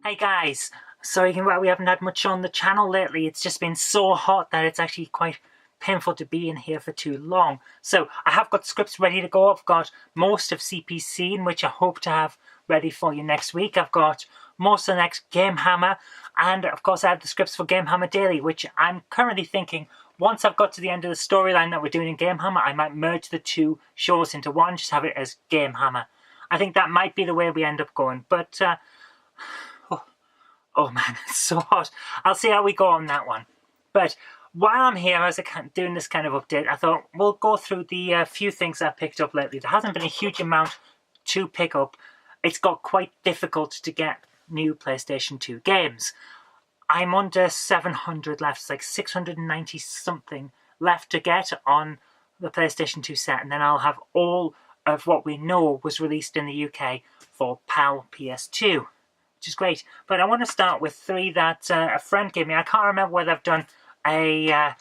Hey guys, sorry we haven't had much on the channel lately. It's just been so hot that it's actually quite painful to be in here for too long. So I have got scripts ready to go. I've got most of CPC, in which I hope to have ready for you next week. I've got most of the next Game Hammer, and of course I have the scripts for Game Hammer Daily, which I'm currently thinking once I've got to the end of the storyline that we're doing in Game Hammer, I might merge the two shows into one, just have it as Game Hammer. I think that might be the way we end up going, but oh man, it's so hot. I'll see how we go on that one. But while I'm here, as I'm doing this kind of update, I thought we'll go through the few things I've picked up lately. There hasn't been a huge amount to pick up. It's got quite difficult to get new PlayStation 2 games. I'm under 700 left. It's like 690 something left to get on the PlayStation 2 set, and then I'll have all of what we know was released in the UK for PAL PS2. Which is great. But I want to start with three that a friend gave me. I can't remember whether I've done a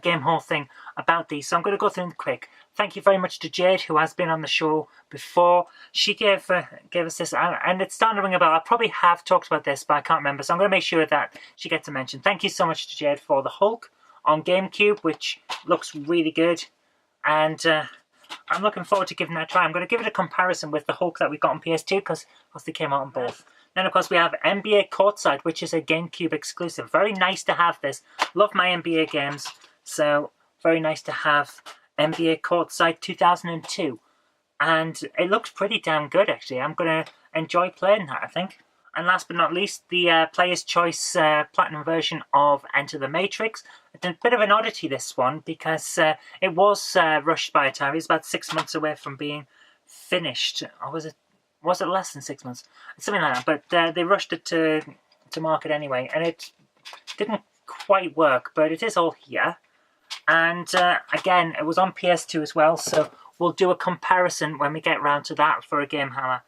game haul thing about these, so I'm going to go through them quick. Thank you very much to Jade, who has been on the show before. She gave us this, and it's starting to ring a bell. I probably have talked about this, but I can't remember, so I'm going to make sure that she gets a mention. Thank you so much to Jade for the Hulk on GameCube, which looks really good, and I'm looking forward to giving that a try. I'm going to give it a comparison with the Hulk that we got on PS2 because they came out on both. Then, of course, we have NBA Courtside, which is a GameCube exclusive. Very nice to have this. Love my NBA games, so very nice to have NBA Courtside 2002. And it looks pretty damn good, actually. I'm going to enjoy playing that, I think. And last but not least, the Player's Choice Platinum version of Enter the Matrix. It's a bit of an oddity, this one, because it was rushed by Atari. It was about 6 months away from being finished. Or was it less than 6 months? Something like that. But they rushed it to market anyway, and it didn't quite work, but it is all here. And again, it was on PS2 as well, so we'll do a comparison when we get round to that for a Game Hammer.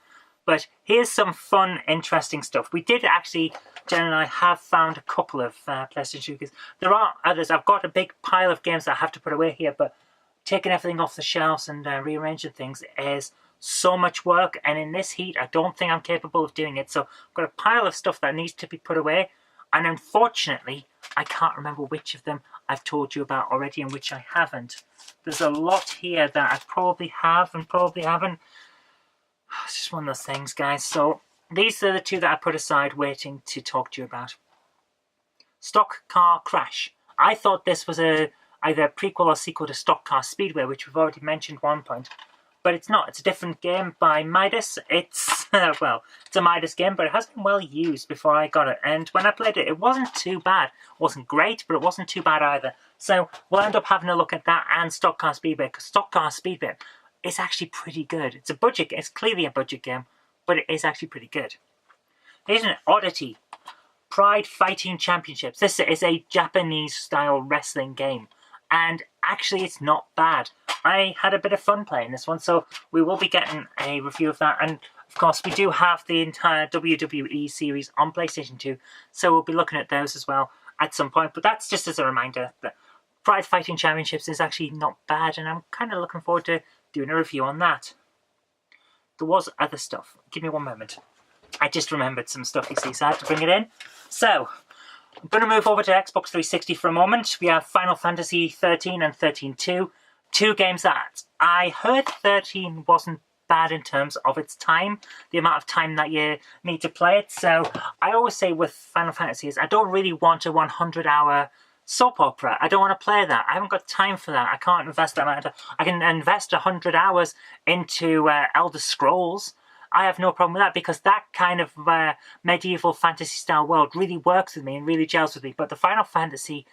But here's some fun, interesting stuff. We did actually, Jen and I have found a couple of PlayStation 2 games. There are others. I've got a big pile of games that I have to put away here, but taking everything off the shelves and rearranging things is so much work. And in this heat, I don't think I'm capable of doing it. So I've got a pile of stuff that needs to be put away. And unfortunately, I can't remember which of them I've told you about already and which I haven't. There's a lot here that I probably have and probably haven't. It's just one of those things, guys. So these are the two that I put aside waiting to talk to you about. Stock Car Crash. I thought this was either a prequel or sequel to Stock Car Speedway, which we've already mentioned at one point. But it's not. It's a different game by Midas. It's, well, it's a Midas game, but it has been well used before I got it. And when I played it, it wasn't too bad. It wasn't great, but it wasn't too bad either. So we'll end up having a look at that and Stock Car Speedway, because Stock Car Speedway is actually pretty good. It's a budget. It's clearly a budget game, but it is actually pretty good. Here's an oddity. Pride Fighting Championships. This is a Japanese-style wrestling game, and actually it's not bad. I had a bit of fun playing this one, so we will be getting a review of that. And of course, we do have the entire WWE series on PlayStation 2, so we'll be looking at those as well at some point. But that's just as a reminder that Pride Fighting Championships is actually not bad, and I'm kind of looking forward to doing a review on that. There was other stuff. Give me one moment. I just remembered some stuff, you see, so I had to bring it in. So, I'm going to move over to Xbox 360 for a moment. We have Final Fantasy 13 and 13-2. Two games that I heard 13 wasn't bad in terms of its time, the amount of time that you need to play it. So, I always say with Final Fantasy is I don't really want a 100-hour soap opera. I don't want to play that. I haven't got time for that. I can't invest that amount of time. I can invest 100 hours into Elder Scrolls. I have no problem with that, because that kind of medieval fantasy style world really works with me and really gels with me. But the Final Fantasy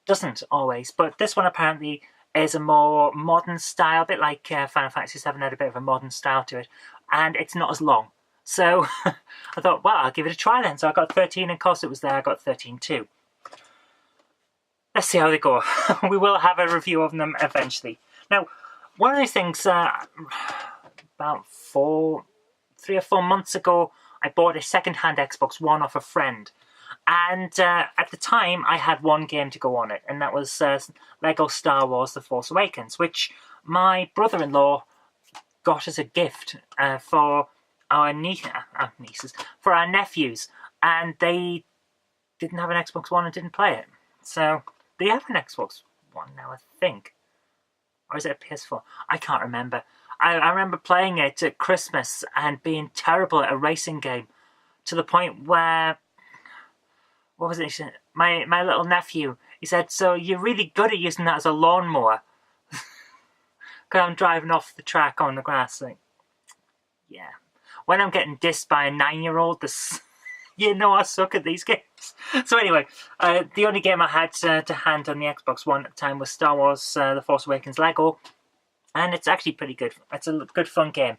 doesn't always. But this one apparently is a more modern style, a bit like Final Fantasy 7 had a bit of a modern style to it. And it's not as long. So I thought, well, I'll give it a try then. So I got 13, and of course it was there. I got 13 too. Let's see how they go. We will have a review of them eventually. Now, one of these things, about 3 or 4 months ago, I bought a second-hand Xbox One off a friend. And at the time, I had one game to go on it, and that was Lego Star Wars The Force Awakens, which my brother-in-law got as a gift for our nieces, for our nephews, and they didn't have an Xbox One and didn't play it. So they have an Xbox One now, I think. Or is it a PS4? I can't remember. I remember playing it at Christmas and being terrible at a racing game to the point where, what was it? My little nephew, he said, "So you're really good at using that as a lawnmower?" Because I'm driving off the track on the grass. Like, yeah. When I'm getting dissed by a 9-year-old, you know I suck at these games. So anyway, the only game I had to hand on the Xbox One at the time was Star Wars The Force Awakens Lego. And it's actually pretty good. It's a good, fun game.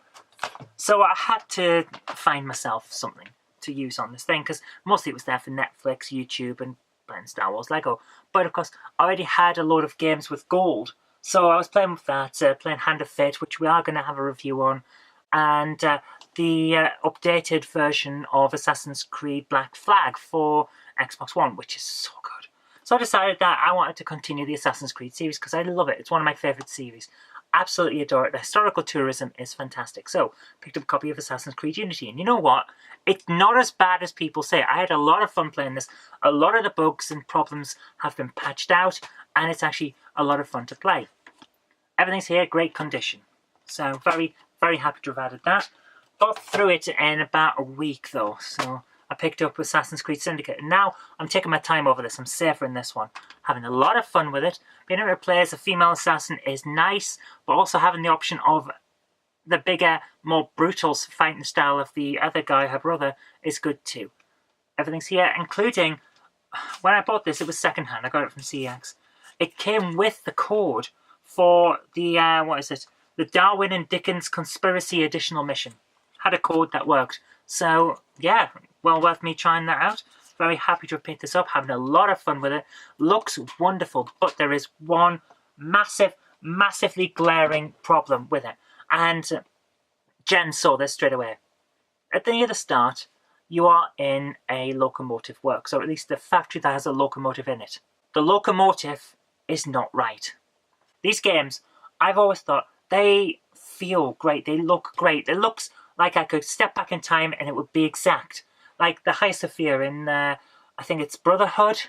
So I had to find myself something to use on this thing, because mostly it was there for Netflix, YouTube, and playing Star Wars Lego. But of course, I already had a load of games with gold. So I was playing with that, playing Hand of Fate, which we are going to have a review on. And the updated version of Assassin's Creed Black Flag for Xbox One, which is so good. So I decided that I wanted to continue the Assassin's Creed series because I love it. It's one of my favourite series. Absolutely adore it. The historical tourism is fantastic. So, picked up a copy of Assassin's Creed Unity. And you know what? It's not as bad as people say. I had a lot of fun playing this. A lot of the bugs and problems have been patched out. And it's actually a lot of fun to play. Everything's here, great condition. So, very, very happy to have added that. Got through it in about a week though. So, I picked up Assassin's Creed Syndicate. And now, I'm taking my time over this. I'm savouring this one. Having a lot of fun with it. Being able to play as a female assassin is nice, but also having the option of the bigger, more brutal fighting style of the other guy, her brother, is good too. Everything's here, including, when I bought this, it was secondhand. I got it from CX. It came with the code for the, the Darwin and Dickens Conspiracy Additional Mission. Had a code that worked. So, yeah, well worth me trying that out. Very happy to have picked this up, having a lot of fun with it. Looks wonderful, but there is one massively glaring problem with it. And Jen saw this straight away. At the start, you are in a locomotive works, or at least the factory that has a locomotive in it. The locomotive is not right. These games, I've always thought, they feel great, they look great. It looks like I could step back in time and it would be exact. Like the High Sophia in, I think it's Brotherhood,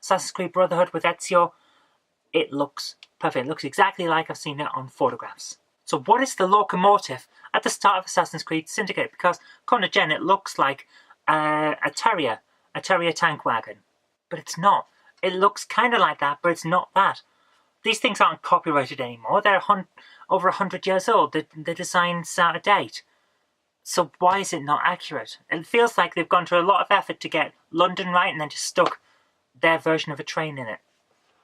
Assassin's Creed Brotherhood with Ezio. It looks perfect. It looks exactly like I've seen it on photographs. So what is the locomotive at the start of Assassin's Creed Syndicate? Because, according to Jen, it looks like a Terrier tank wagon. But it's not. It looks kind of like that, but it's not that. These things aren't copyrighted anymore. They're over 100 years old. The design's out of date. So why is it not accurate? It feels like they've gone to a lot of effort to get London right and then just stuck their version of a train in it.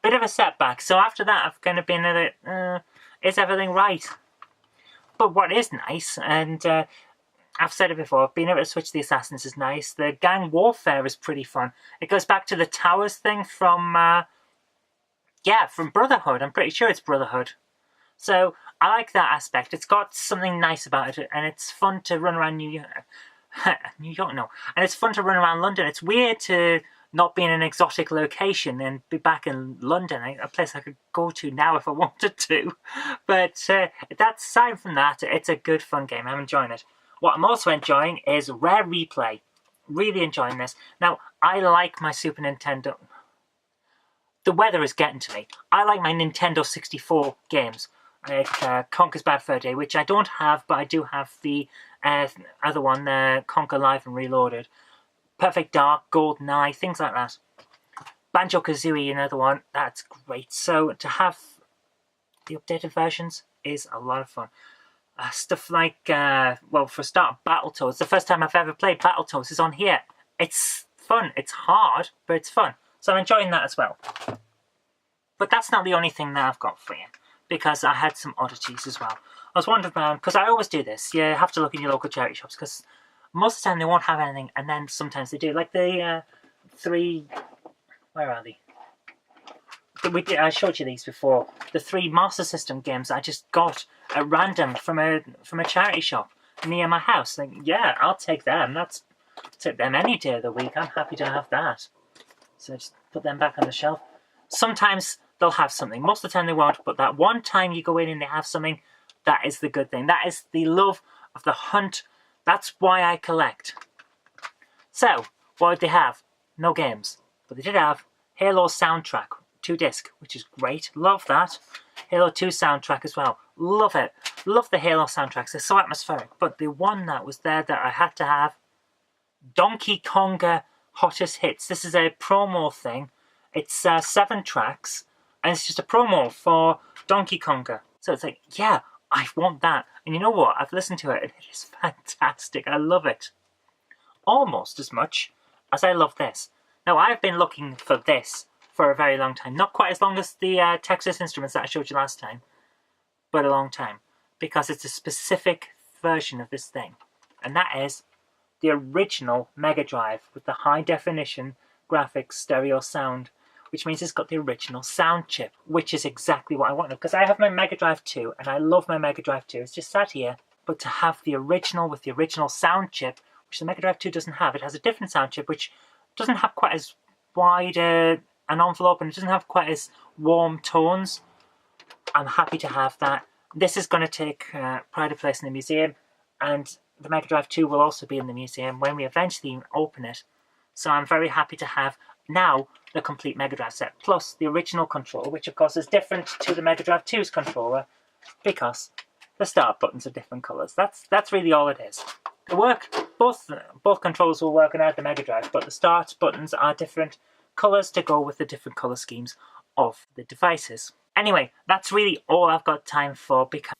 Bit of a setback. So after that, I've kind of been a bit, is everything right? But what is nice, and I've said it before, being able to switch the assassins is nice. The gang warfare is pretty fun. It goes back to the towers thing from Brotherhood. I'm pretty sure it's Brotherhood. So I like that aspect. It's got something nice about it, and it's fun to run around New York. And it's fun to run around London. It's weird to not be in an exotic location and be back in London, a place I could go to now if I wanted to. But that's aside from that, it's a good fun game. I'm enjoying it. What I'm also enjoying is Rare Replay. Really enjoying this. Now, I like my Super Nintendo. The weather is getting to me. I like my Nintendo 64 games. Like Conker's Bad Fur Day, which I don't have, but I do have the other one, Conker Live and Reloaded. Perfect Dark, GoldenEye, things like that. Banjo-Kazooie, another one, that's great. So to have the updated versions is a lot of fun. Stuff like, for a start, Battletoads. The first time I've ever played Battletoads is on here. It's fun. It's hard, but it's fun. So I'm enjoying that as well. But that's not the only thing that I've got for you, because I had some oddities as well. I was wandering around, because I always do this. You have to look in your local charity shops, because most of the time they won't have anything, and then sometimes they do. Like the three... Where are they? I showed you these before. The 3 Master System games I just got at random from a charity shop near my house. Like, yeah, I'll take them. Take them any day of the week. I'm happy to have that. So just put them back on the shelf. Sometimes they'll have something. Most of the time they won't, but that one time you go in and they have something, that is the good thing. That is the love of the hunt That's why I collect. So, what did they have? No games. But they did have Halo soundtrack, 2-disc, which is great. Love that. Halo 2 soundtrack as well. Love it. Love the Halo soundtracks. They're so atmospheric. But the one that was there that I had to have, Donkey Konga Hottest Hits. This is a promo thing. It's 7 tracks, and it's just a promo for Donkey Konga. So it's like, yeah, I want that. And you know what? I've listened to it, and it is fantastic. I love it. Almost as much as I love this. Now, I've been looking for this for a very long time. Not quite as long as the Texas Instruments that I showed you last time, but a long time. Because it's a specific version of this thing. And that is the original Mega Drive with the high definition graphics stereo sound, which means it's got the original sound chip, which is exactly what I wanted. Because I have my Mega Drive 2, and I love my Mega Drive 2. It's just sat here. But to have the original with the original sound chip, which the Mega Drive 2 doesn't have, it has a different sound chip, which doesn't have quite as wide an envelope, and it doesn't have quite as warm tones. I'm happy to have that. This is going to take pride of place in the museum, and the Mega Drive 2 will also be in the museum when we eventually open it. So I'm very happy to have now the complete Mega Drive set, plus the original controller, which of course is different to the Mega Drive 2's controller, because the start buttons are different colours. That's really all it is. They work, both controllers will work on the Mega Drive, but the start buttons are different colours to go with the different colour schemes of the devices. Anyway, that's really all I've got time for, because,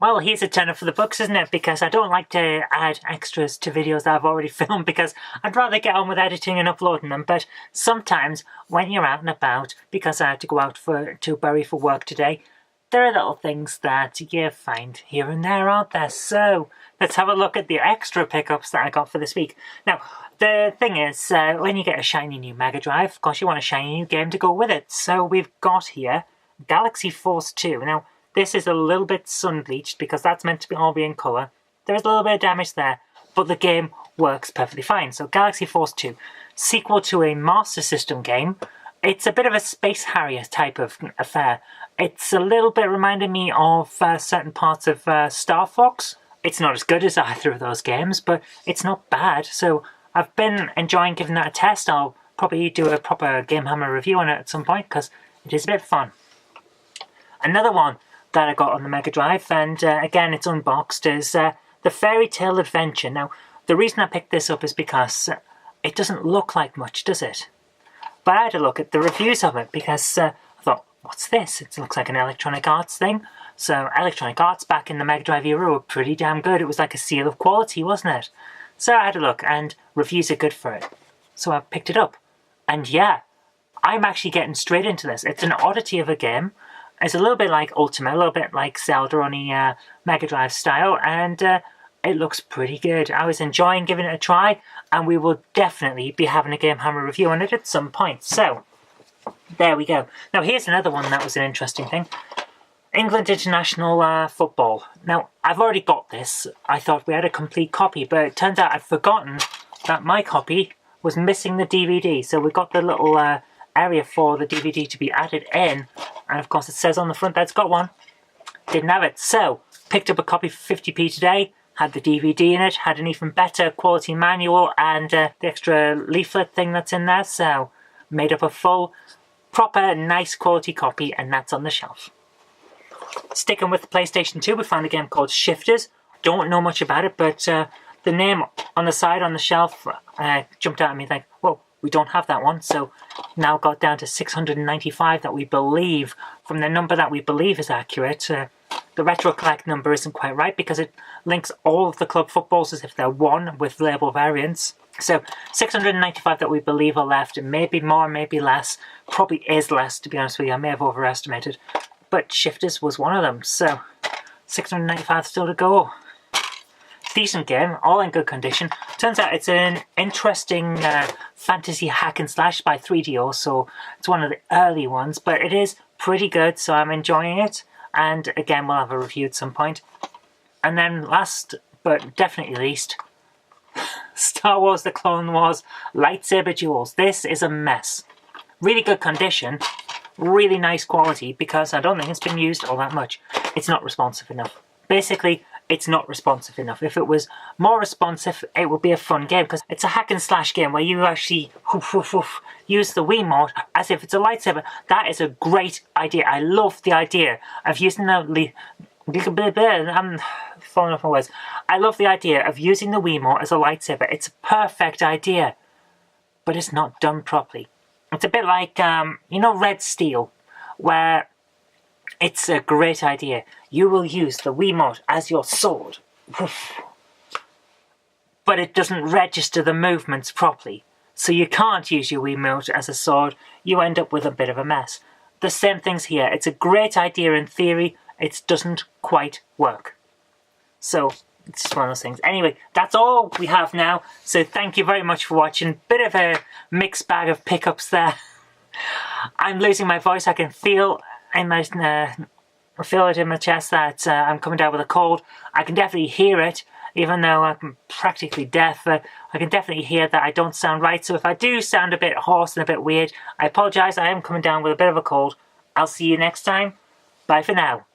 well, here's a tenner for the books, isn't it? Because I don't like to add extras to videos that I've already filmed, because I'd rather get on with editing and uploading them. But sometimes when you're out and about, because I had to go out to Bury for work today, there are little things that you find here and there, aren't there? So let's have a look at the extra pickups that I got for this week. Now, the thing is, when you get a shiny new Mega Drive, of course you want a shiny new game to go with it. So we've got here Galaxy Force 2. Now, this is a little bit sun-bleached because that's meant to be all be in colour. There's a little bit of damage there, but the game works perfectly fine. So Galaxy Force 2, sequel to a Master System game. It's a bit of a Space Harrier type of affair. It's a little bit reminding me of certain parts of Star Fox. It's not as good as either of those games, but it's not bad. So I've been enjoying giving that a test. I'll probably do a proper Game Hammer review on it at some point, because it is a bit fun. Another one that I got on the Mega Drive, and again it's unboxed, is the Fairy Tale Adventure. Now, the reason I picked this up is because it doesn't look like much, does it? But I had a look at the reviews of it, because I thought, what's this? It looks like an Electronic Arts thing. So Electronic Arts back in the Mega Drive era were pretty damn good. It was like a seal of quality, wasn't it? So I had a look, and reviews are good for it. So I picked it up. And yeah, I'm actually getting straight into this. It's an oddity of a game. It's a little bit like Ultima, a little bit like Zelda, only Mega Drive style, and it looks pretty good. I was enjoying giving it a try, and we will definitely be having a Game Hammer review on it at some point. So, there we go. Now, here's another one that was an interesting thing. England International Football. Now, I've already got this. I thought we had a complete copy, but it turns out I'd forgotten that my copy was missing the DVD. So we got the little area for the DVD to be added in, and of course it says on the front that it's got one. Didn't have it, so picked up a copy for 50p today, had the DVD in it, had an even better quality manual and the extra leaflet thing that's in there, so made up a full, proper, nice quality copy, and that's on the shelf. Sticking with the PlayStation 2, we found a game called Shifters. Don't know much about it, but the name on the side on the shelf jumped out at me like, whoa, we don't have that one. So now got down to 695 that we believe, from the number that we believe is accurate. The Retro Collect number isn't quite right because it links all of the club footballs as if they're one with label variants. So 695 that we believe are left, and maybe more, maybe less. Probably is less, to be honest with you. I may have overestimated. But Shifters was one of them, so 695 still to go. Decent game, all in good condition. Turns out it's an interesting fantasy hack and slash by 3DO, so it's one of the early ones, but it is pretty good, so I'm enjoying it. And again, we'll have a review at some point. And then last, but definitely least, Star Wars The Clone Wars Lightsaber Duels. This is a mess. Really good condition. Really nice quality, because I don't think it's been used all that much. It's not responsive enough. Basically, it's not responsive enough. If it was more responsive, it would be a fun game, because it's a hack and slash game where you actually use the Wiimote as if it's a lightsaber. That is a great idea. I love the idea of using the I'm falling off my words. I love the idea of using the Wiimote as a lightsaber. It's a perfect idea, but it's not done properly. It's a bit like, you know, Red Steel, where it's a great idea. You will use the Wiimote as your sword, but it doesn't register the movements properly. So you can't use your Wiimote as a sword. You end up with a bit of a mess. The same thing's here. It's a great idea in theory. It doesn't quite work. So it's just one of those things. Anyway, that's all we have now. So thank you very much for watching. Bit of a mixed bag of pickups there. I'm losing my voice. I can feel in my feel it in my chest that I'm coming down with a cold. I can definitely hear it, even though I'm practically deaf. I can definitely hear that I don't sound right. So if I do sound a bit hoarse and a bit weird, I apologise. I am coming down with a bit of a cold. I'll see you next time. Bye for now.